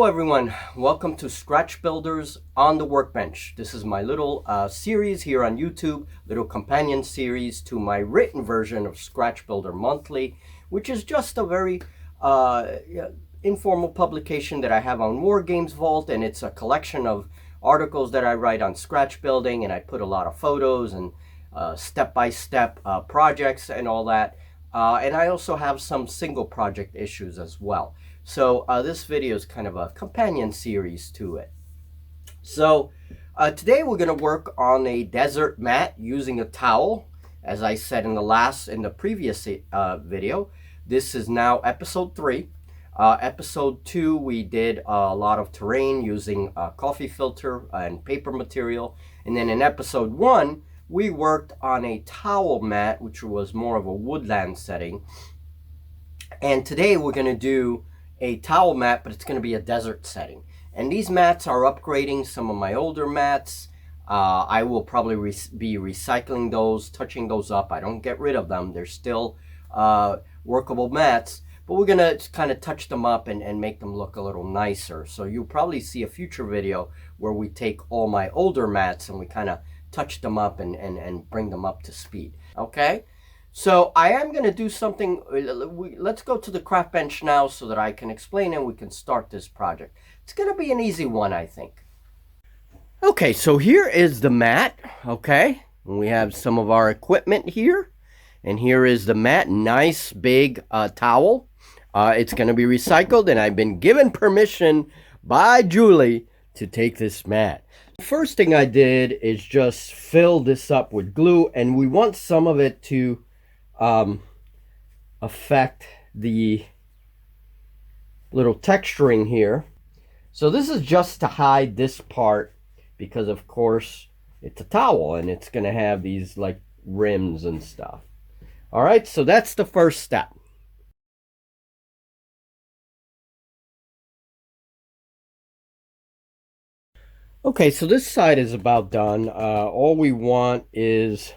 Hello everyone, welcome to Scratch Builders on the Workbench. This is my little series here on YouTube, little companion series to my written version of Scratch Builder Monthly, which is just a very informal publication that I have on Wargames Vault, and it's a collection of articles that I write on scratch building, and I put a lot of photos and step-by-step projects and all that. And I also have some single project issues as well. So this video is kind of a companion series to it. So today we're going to work on a desert mat using a towel. As I said in the previous video, this is now episode 3. Episode 2 we did a lot of terrain using a coffee filter and paper material, and then in episode 1 we worked on a towel mat, which was more of a woodland setting. And today we're going to do a towel mat, but it's going to be a desert setting. And these mats are upgrading some of my older mats. I will probably be recycling those, touching those up. I don't get rid of them. They're still workable mats, but we're going to kind of touch them up and make them look a little nicer. So you'll probably see a future video where we take all my older mats and we kind of touch them up and bring them up to speed. Okay? So I am going to do something. Let's go to the craft bench now so that I can explain and we can start this project. It's going to be an easy one, I think. Okay, so here is the mat. Okay, we have some of our equipment here. And here is the mat. Nice big towel. It's going to be recycled, and I've been given permission by Julie to take this mat. The first thing I did is just fill this up with glue, and we want some of it to affect the little texturing here. So this is just to hide this part because of course it's a towel and it's going to have these like rims and stuff. All right, so that's the first step. Okay, so this side is about done. All we want is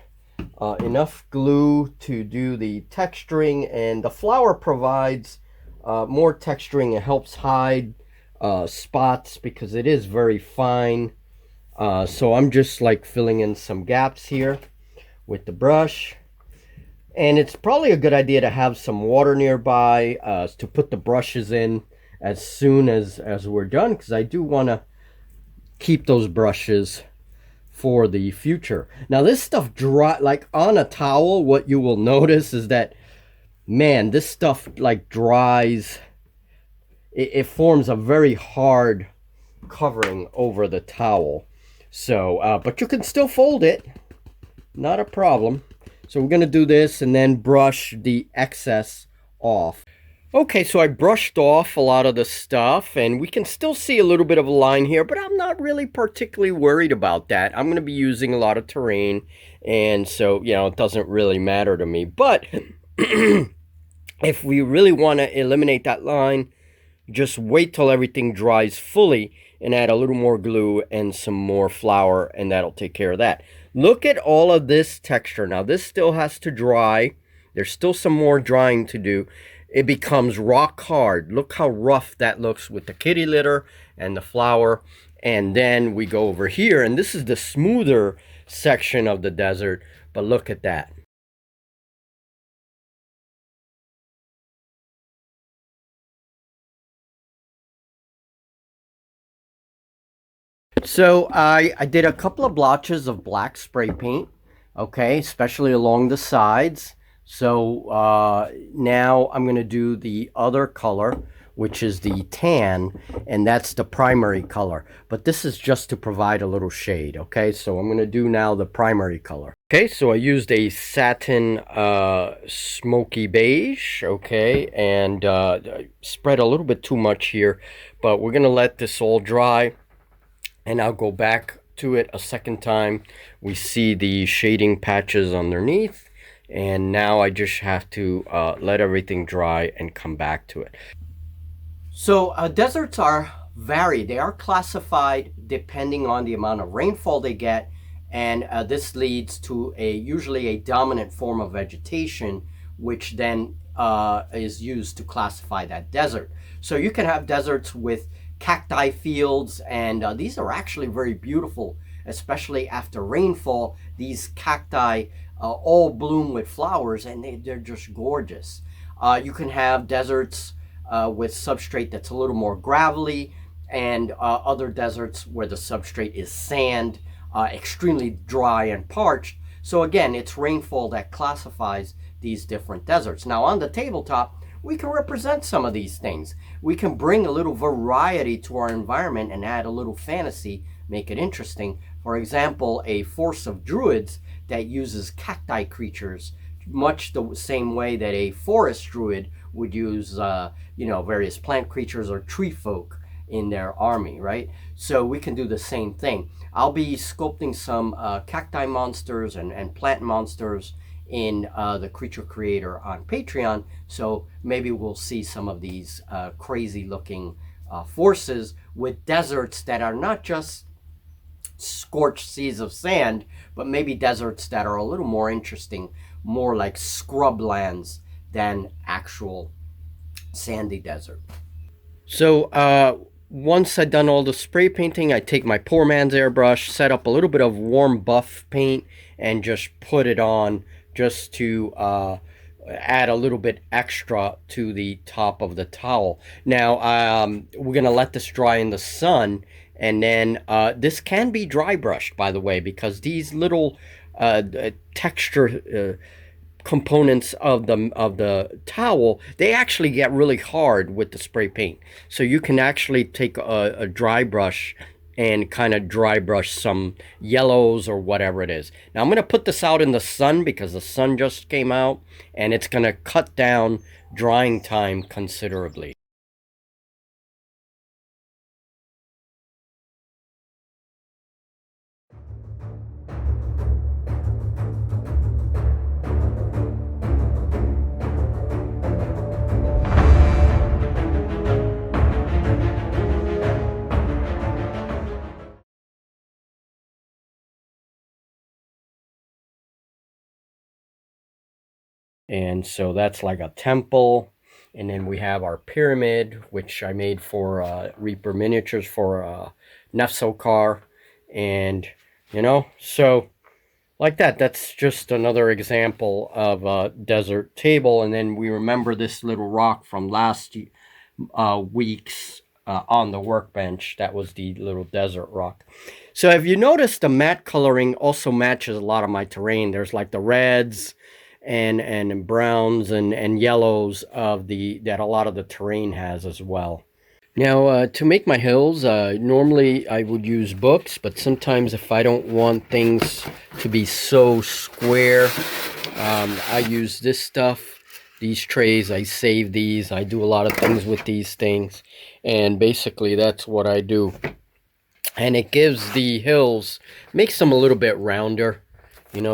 enough glue to do the texturing, and the flour provides more texturing. It helps hide spots because it is very fine. So I'm just like filling in some gaps here with the brush, and it's probably a good idea to have some water nearby to put the brushes in as soon as we're done, because I do want to keep those brushes for the future. Now this stuff dry, like on a towel, what you will notice is that, man, this stuff like dries. It forms a very hard covering over the towel. So, but you can still fold it, not a problem. So we're gonna do this and then brush the excess off. Okay, so I brushed off a lot of the stuff, and we can still see a little bit of a line here, but I'm not really particularly worried about that. I'm going to be using a lot of terrain, and so, you know, it doesn't really matter to me. But if we really want to eliminate that line, just wait till everything dries fully and add a little more glue and some more flour, and that'll take care of that. Look at all of this texture. Now, this still has to dry. There's still some more drying to do. It becomes rock hard. Look how rough that looks with the kitty litter and the flour. And then we go over here, and this is the smoother section of the desert, but look at that. So I did a couple of blotches of black spray paint, okay, especially along the sides. So now I'm going to do the other color, which is the tan, and that's the primary color. But this is just to provide a little shade, okay? So I'm going to do now the primary color. Okay, so I used a satin smoky beige, okay, and spread a little bit too much here, but we're going to let this all dry, and I'll go back to it a second time. We see the shading patches underneath. And now I just have to let everything dry and come back to it. So deserts are varied. They are classified depending on the amount of rainfall they get, and this leads to usually a dominant form of vegetation, which then is used to classify that desert. So you can have deserts with cacti fields, and these are actually very beautiful, especially after rainfall. These cacti all bloom with flowers, and they're just gorgeous. You can have deserts with substrate that's a little more gravelly, and other deserts where the substrate is sand, extremely dry and parched. So again, it's rainfall that classifies these different deserts. Now on the tabletop, we can represent some of these things. We can bring a little variety to our environment and add a little fantasy, make it interesting. For example, a force of druids that uses cacti creatures, much the same way that a forest druid would use, various plant creatures or tree folk in their army, right? So we can do the same thing. I'll be sculpting some cacti monsters and plant monsters in the Creature Creator on Patreon, so maybe we'll see some of these crazy looking forces with deserts that are not just scorched seas of sand, but maybe deserts that are a little more interesting, more like scrublands than actual sandy desert. So once I've done all the spray painting, I take my poor man's airbrush, set up a little bit of warm buff paint, and just put it on just to add a little bit extra to the top of the towel. Now, we're going to let this dry in the sun, and then this can be dry brushed, by the way, because these little texture components of the towel, they actually get really hard with the spray paint. So you can actually take a dry brush and kind of dry brush some yellows or whatever it is. Now I'm going to put this out in the sun because the sun just came out, and it's going to cut down drying time considerably. And so that's like a temple. And then we have our pyramid, which I made for Reaper Miniatures for Nefsokar. And, so like that. That's just another example of a desert table. And then we remember this little rock from last week's on the workbench. That was the little desert rock. So if you notice, the matte coloring also matches a lot of my terrain. There's like the reds and browns and yellows that a lot of the terrain has as well. Now, to make my hills, normally I would use books, but sometimes if I don't want things to be so square, I use this stuff, these trays. I save these. I do a lot of things with these things, and basically that's what I do. And it gives the hills, makes them a little bit rounder,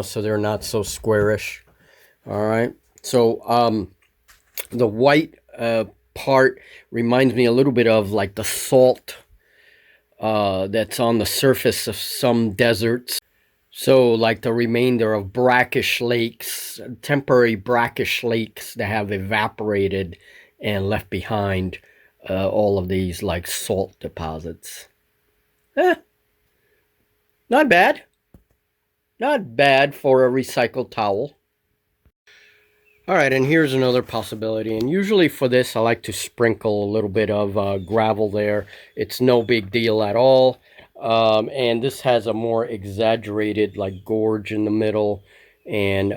so they're not so squarish. All right, so the white part reminds me a little bit of like the salt that's on the surface of some deserts. So like the remainder of brackish lakes, temporary brackish lakes that have evaporated and left behind all of these like salt deposits. Not bad. Not bad for a recycled towel. All right, and here's another possibility. And usually for this, I like to sprinkle a little bit of gravel there. It's no big deal at all. And this has a more exaggerated like gorge in the middle, and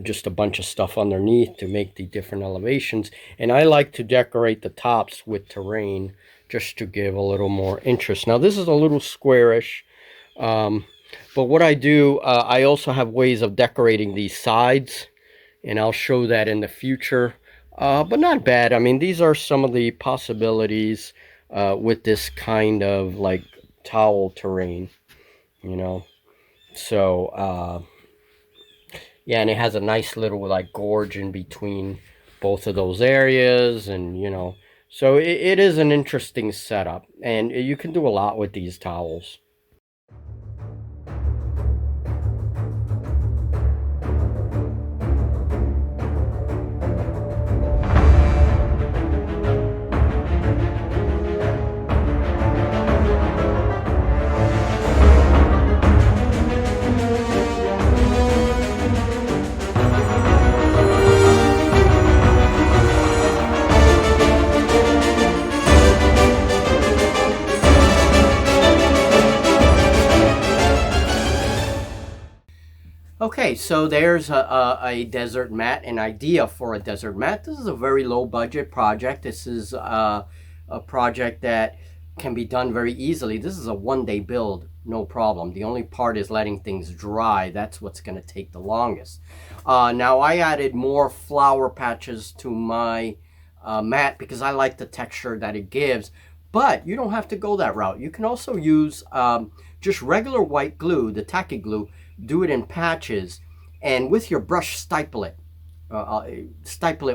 just a bunch of stuff underneath to make the different elevations. And I like to decorate the tops with terrain just to give a little more interest. Now this is a little squarish, but what I do, I also have ways of decorating these sides, and I'll show that in the future, but not bad. I mean, these are some of the possibilities with this kind of like towel terrain, so yeah, and it has a nice little like gorge in between both of those areas, and so it is an interesting setup, and you can do a lot with these towels. Okay, so there's a desert mat, an idea for a desert mat. This is a very low budget project. This is a project that can be done very easily. This is a 1-day build, no problem. The only part is letting things dry. That's what's going to take the longest. Now I added more flower patches to my mat because I like the texture that it gives, but you don't have to go that route. You can also use just regular white glue, the tacky glue, do it in patches, and with your brush staple it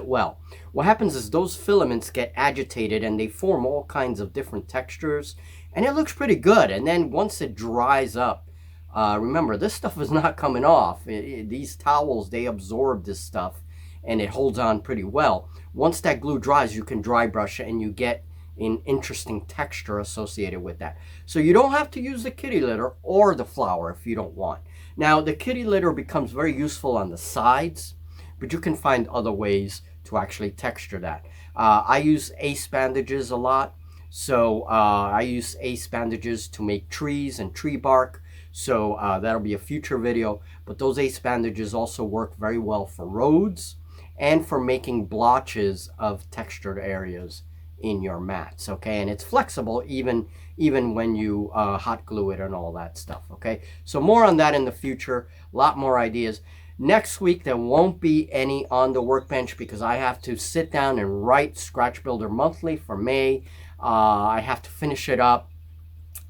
well. What happens is those filaments get agitated and they form all kinds of different textures, and it looks pretty good. And then once it dries up, remember, this stuff is not coming off. These towels, they absorb this stuff and it holds on pretty well. Once that glue dries, you can dry brush it and you get an interesting texture associated with that. So you don't have to use the kitty litter or the flower if you don't want. Now the kitty litter becomes very useful on the sides, but you can find other ways to actually texture that. I use ace bandages a lot. So I use ace bandages to make trees and tree bark. So that'll be a future video, but those ace bandages also work very well for roads and for making blotches of textured areas in your mats, okay? And it's flexible even when you hot glue it and all that stuff, okay? So more on that in the future, a lot more ideas. Next week there won't be any on the workbench because I have to sit down and write Scratch Builder Monthly for May. I have to finish it up.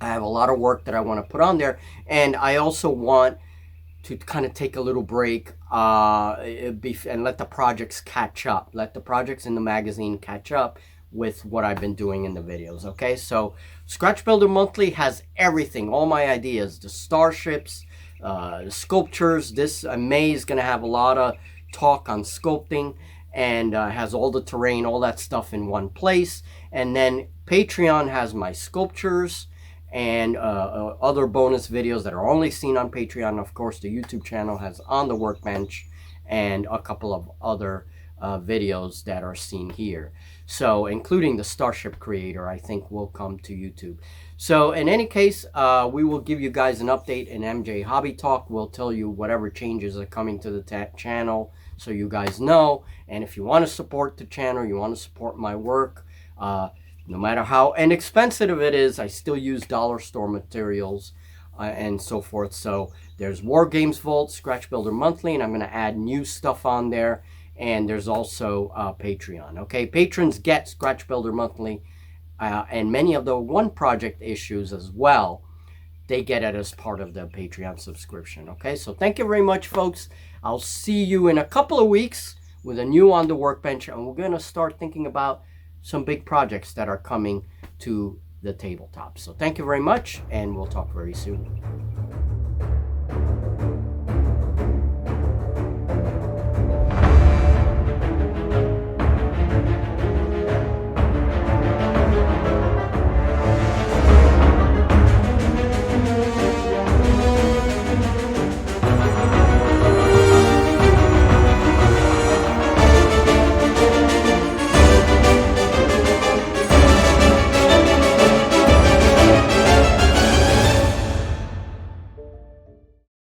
I have a lot of work that I want to put on there, and I also want to kind of take a little break and let the projects catch up. Let the projects in the magazine catch up with what I've been doing in the videos, okay? So Scratch Builder Monthly has everything, all my ideas, the starships, the sculptures. This May is going to have a lot of talk on sculpting, and has all the terrain, all that stuff in one place. And then Patreon has my sculptures and other bonus videos that are only seen on Patreon. Of course, the YouTube channel has On the Workbench and a couple of other videos that are seen here. So including the Starship Creator, I think, will come to YouTube. So in any case, we will give you guys an update in MJ Hobby Talk. We'll tell you whatever changes are coming to the channel so you guys know. And if you want to support the channel, you want to support my work, no matter how inexpensive it is, I still use dollar store materials and so forth. So there's War Games Vault, Scratch Builder Monthly, and I'm going to add new stuff on there. And there's also Patreon. Okay, patrons get Scratch Builder Monthly and many of the one project issues as well. They get it as part of the Patreon subscription. Okay, so thank you very much, folks. I'll see you in a couple of weeks with a new On the Workbench, and we're going to start thinking about some big projects that are coming to the tabletop. So thank you very much, and we'll talk very soon.